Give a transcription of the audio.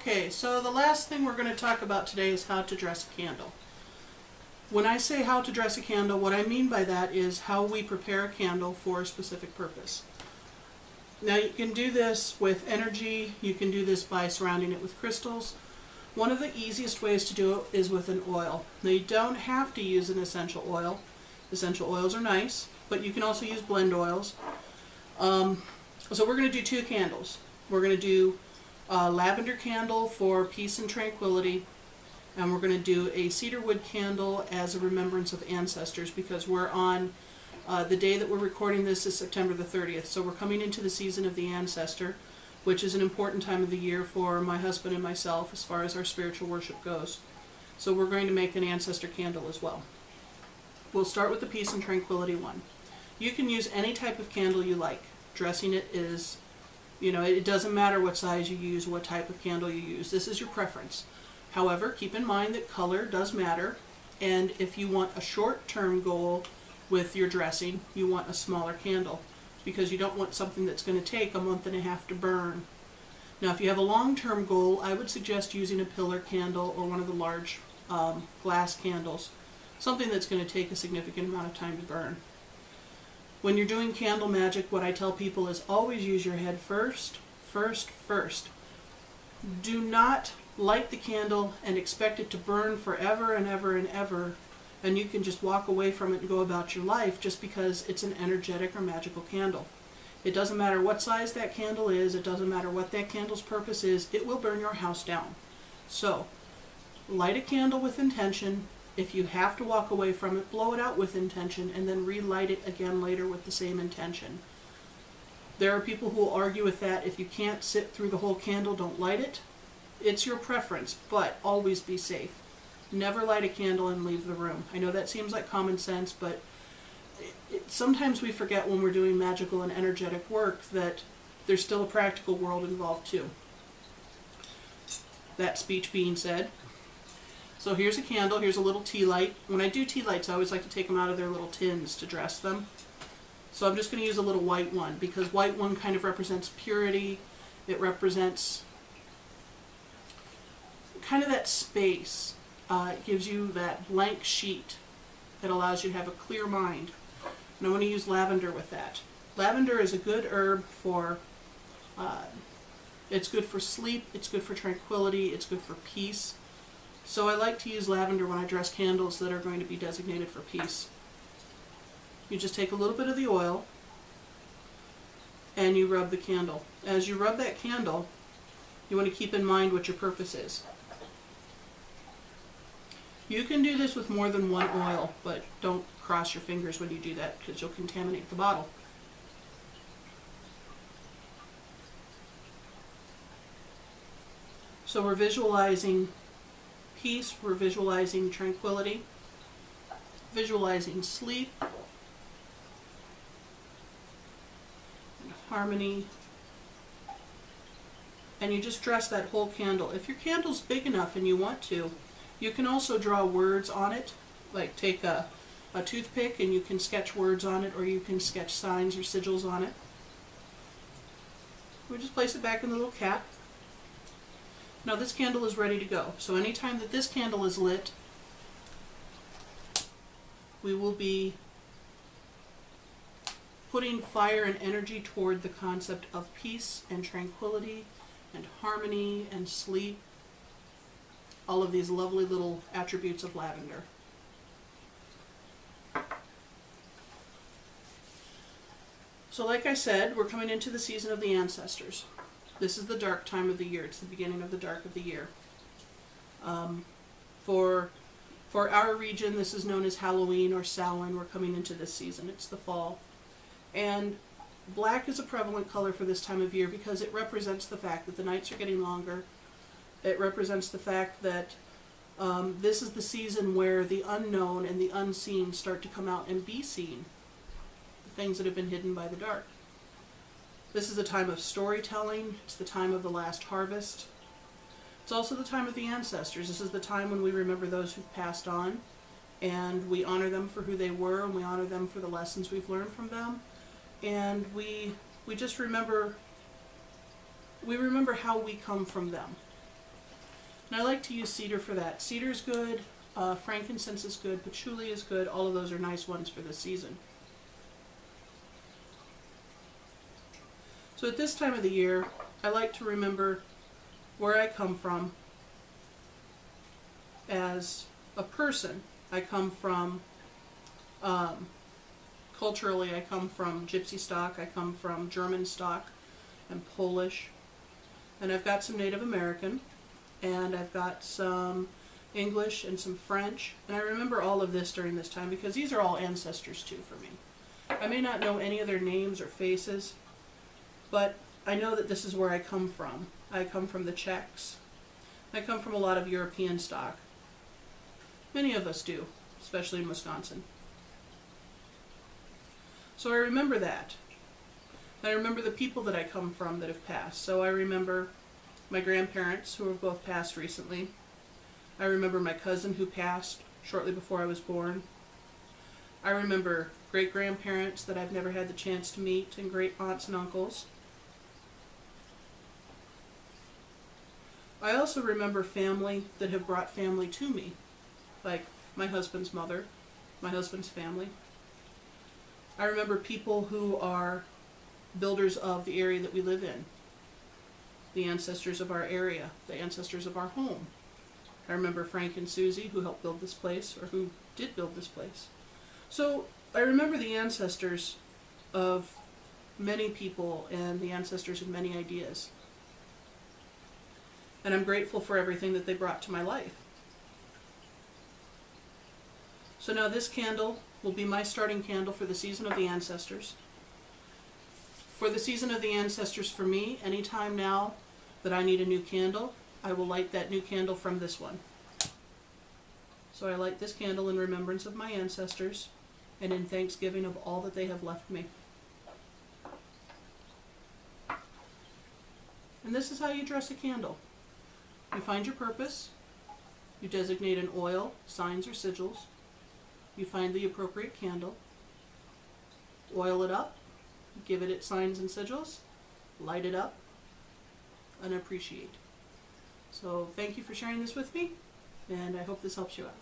Okay, so the last thing we're going to talk about today is how to dress a candle. When I say how to dress a candle, what I mean by that is how we prepare a candle for a specific purpose. Now you can do this with energy, you can do this by surrounding it with crystals. One of the easiest ways to do it is with an oil. Now you don't have to use an essential oil. Essential oils are nice, but you can also use blend oils. So we're going to do two candles. We're going to do a lavender candle for peace and tranquility, and we're going to do a cedarwood candle as a remembrance of ancestors, because we're on the day that we're recording this is September the 30th, so we're coming into the season of the ancestor, which is an important time of the year for my husband and myself as far as our spiritual worship goes. So we're going to make an ancestor candle as well. We'll start with the peace and tranquility one. You can use any type of candle you like. Dressing it is, it doesn't matter what size you use, what type of candle you use. This is your preference. However, keep in mind that color does matter, and if you want a short-term goal with your dressing, you want a smaller candle, because you don't want something that's going to take a month and a half to burn. Now, if you have a long-term goal, I would suggest using a pillar candle or one of the large glass candles, something that's going to take a significant amount of time to burn. When you're doing candle magic, what I tell people is always use your head first. Do not light the candle and expect it to burn forever and ever and ever, and you can just walk away from it and go about your life just because it's an energetic or magical candle. It doesn't matter what size that candle is, it doesn't matter what that candle's purpose is, it will burn your house down. So, light a candle with intention. If you have to walk away from it, blow it out with intention, and then relight it again later with the same intention. There are people who will argue with that. If you can't sit through the whole candle, don't light it. It's your preference, but always be safe. Never light a candle and leave the room. I know that seems like common sense, but sometimes we forget when we're doing magical and energetic work that there's still a practical world involved too. That speech being said, so here's a candle, here's a little tea light. When I do tea lights, I always like to take them out of their little tins to dress them. So I'm just going to use a little white one, because white one kind of represents purity. It represents kind of that space. It gives you that blank sheet that allows you to have a clear mind. And I'm going to use lavender with that. Lavender is a good herb for, it's good for sleep, it's good for tranquility, it's good for peace. So I like to use lavender when I dress candles that are going to be designated for peace. You just take a little bit of the oil and you rub the candle. As you rub that candle, you want to keep in mind what your purpose is. You can do this with more than one oil, but don't cross your fingers when you do that, because you'll contaminate the bottle. So we're visualizing peace, we're visualizing tranquility, visualizing sleep, and harmony, and you just dress that whole candle. If your candle's big enough and you want to, you can also draw words on it, like take a toothpick and you can sketch words on it, or you can sketch signs or sigils on it. We just place it back in the little cap. Now this candle is ready to go. So anytime that this candle is lit, we will be putting fire and energy toward the concept of peace and tranquility and harmony and sleep. All of these lovely little attributes of lavender. So like I said, we're coming into the season of the ancestors. This is the dark time of the year. It's the beginning of the dark of the year. For our region, this is known as Halloween or Samhain. We're coming into this season. It's the fall. And black is a prevalent color for this time of year because it represents the fact that the nights are getting longer. It represents the fact that this is the season where the unknown and the unseen start to come out and be seen. The things that have been hidden by the dark. This is a time of storytelling. It's the time of the last harvest. It's also the time of the ancestors. This is the time when we remember those who've passed on, and we honor them for who they were, and we honor them for the lessons we've learned from them, and we just remember how we come from them. And I like to use cedar for that. Cedar's good, frankincense is good, patchouli is good. All of those are nice ones for this season. So at this time of the year, I like to remember where I come from as a person. I come from, culturally, I come from Gypsy stock, I come from German stock, and Polish, and I've got some Native American, and I've got some English and some French, and I remember all of this during this time because these are all ancestors too for me. I may not know any of their names or faces, but I know that this is where I come from. I come from the Czechs. I come from a lot of European stock. Many of us do, especially in Wisconsin. So I remember that. I remember the people that I come from that have passed. So I remember my grandparents who have both passed recently. I remember my cousin who passed shortly before I was born. I remember great-grandparents that I've never had the chance to meet, and great aunts and uncles. I also remember family that have brought family to me, like my husband's mother, my husband's family. I remember people who are builders of the area that we live in, the ancestors of our area, the ancestors of our home. I remember Frank and Susie who helped build this place, or who did build this place. So I remember the ancestors of many people and the ancestors of many ideas. And I'm grateful for everything that they brought to my life. So now this candle will be my starting candle for the season of the ancestors. For the season of the ancestors for me, anytime now that I need a new candle, I will light that new candle from this one. So I light this candle in remembrance of my ancestors and in thanksgiving of all that they have left me. And this is how you dress a candle. You find your purpose, you designate an oil, signs, or sigils, you find the appropriate candle, oil it up, give it its signs and sigils, light it up, and appreciate. So thank you for sharing this with me, and I hope this helps you out.